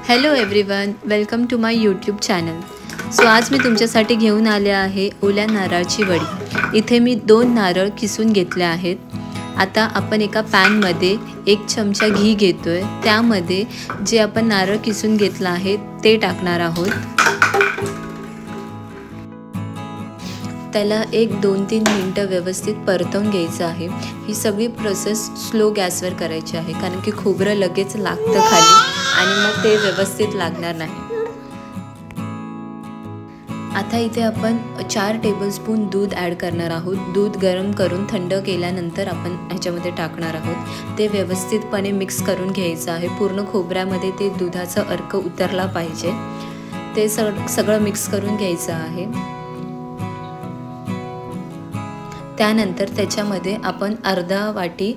Hello everyone, welcome to my YouTube channel. So आज मी तुमच्यासाठी घेऊन आले आहे ओल्या नारळाची वडी. इथे मी 2 नारळ किसून घेतले आहेत. आता आपण एका पॅनमध्ये 1 चमचा घी घेतोय. त्यामध्ये जे आपण नारळ किसून घेतला आहे ते टाकणार आहोत. त्याला 1-2-3 मिनटं व्यवस्थित परतवून घ्यायचं आहे. ही सगळी प्रोसेस स्लो गॅसवर करायची आहे, कारण की खोबरं लगेच लागतं खाली आणि मग ते व्यवस्थित लागणार नाही. आता इथे आपण 4 टेबलस्पून दूध ॲड करणार आहोत. दूध गरम करून थंड केल्यानंतर आपण ह्याच्यामध्ये टाकणार आहोत. ते व्यवस्थितपणे मिक्स करून घ्यायचं आहे. पूर्ण खोबऱ्यामध्ये ते दुधाचा अर्क उतरला पाहिजे. ते सगळं मिक्स करून घ्यायचं आहे. त्यानंतर त्याच्यामध्ये आपण अर्धा वाटी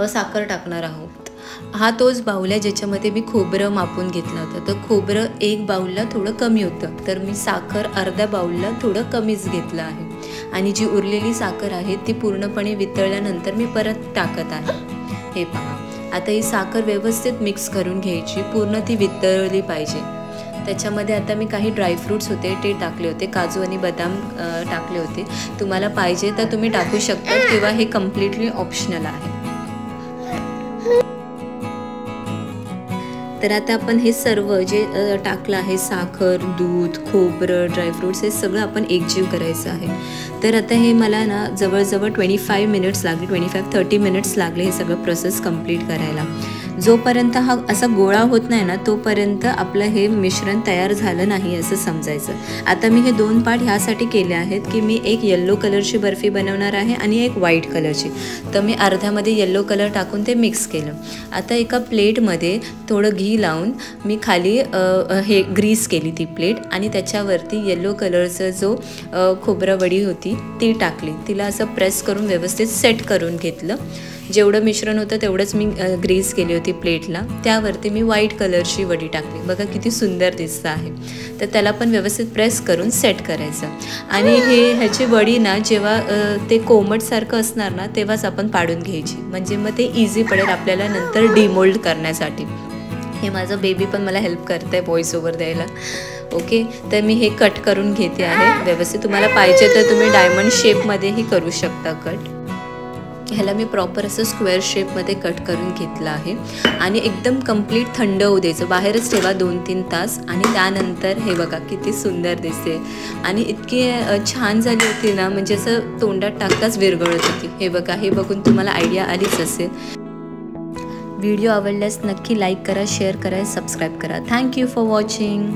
साखर टाकणार आहोत. हा तोच बाऊल आहे ज्याच्यामध्ये मी खोबरं मापून घेतलं होतं. तर खोबरं 1 बाऊलला थोडं कमी होतं, तर मी साखर अर्ध्या बाऊलला थोडं कमीच घेतलं आहे. आणि जी उरलेली साखर आहे ती पूर्णपणे वितळल्यानंतर मी परत टाकत आहे. हे पहा, आता ही साखर व्यवस्थित मिक्स करून घ्यायची, पूर्ण ती वितळली पाहिजे. त्याच्यामध्ये आता मी काही ड्रायफ्रूट्स होते ते टाकले होते, काजू आणि बदाम टाकले होते. तुम्हाला पाहिजे तर तुम्ही टाकू शकता किंवा हे कम्प्लिटली ऑप्शनल आहे. तर आता आपण हे सर्व जे टाकलं आहे, साखर, दूध, खोबरं, ड्रायफ्रूट्स, हे सगळं आपण एकजीव करायचं आहे. तर आता हे मला ना जवळजवळ 25 मिनिट्स लागले, 25-30 मिनिट्स लागले हे सगळं प्रोसेस कंप्लीट करायला. जोपर्यंत हा असा गोळा होत नाही ना तोपर्यंत आपलं हे मिश्रण तयार झालं नाही असं समजायचं. आता मी हे 2 पार्ट ह्यासाठी केले आहेत की मी एक येल्लो कलरची बर्फी बनवणार आहे आणि एक व्हाईट कलरची. तर मी अर्ध्यामध्ये येल्लो कलर टाकून ते मिक्स केलं. आता एका प्लेटमध्ये थोडं घी लावून मी खाली हे ग्रीस केली ती प्लेट आणि त्याच्यावरती येल्लो कलरचं जो खोबरं वडी होती ती टाकली. तिला असं प्रेस करून व्यवस्थित सेट करून घेतलं. जेवढं मिश्रण होतं तेवढंच मी ग्रीस केली होती प्लेटला. त्यावरती मी व्हाईट कलरची वडी टाकली. बघा किती सुंदर दिसतं आहे. तर त्याला पण व्यवस्थित प्रेस करून सेट करायचं. आणि ह्याची वडी ना जेव्हा ते कोमटसारखं असणार ना तेव्हाच आपण पाडून घ्यायची, म्हणजे मग ते इझी पडेल आपल्याला नंतर डिमोल्ड करण्यासाठी. हे माझं बेबी पण मला हेल्प करतं आहे व्हॉइस ओव्हर द्यायला. ओके, तर मी हे कट करून घेते आहे व्यवस्थित. तुम्हाला पाहिजे तर तुम्ही डायमंड शेपमध्येही करू शकता कट. ह्याला मी प्रॉपर असं स्क्वेअर शेपमध्ये कट करून घेतलं आहे. आणि एकदम कंप्लीट थंड होऊ द्यायचं, बाहेरच ठेवा 2-3 तास. आणि त्यानंतर हे बघा किती सुंदर दिसते आणि इतकी छान झाली होती ना, म्हणजे असं तोंडात टाकताच विरघळत होती. हे बघा, हे बघून तुम्हाला आयडिया आलीच असेल. व्हिडिओ आवडल्यास नक्की लाईक करा, शेअर करा, सबस्क्राईब करा. Thank you for watching.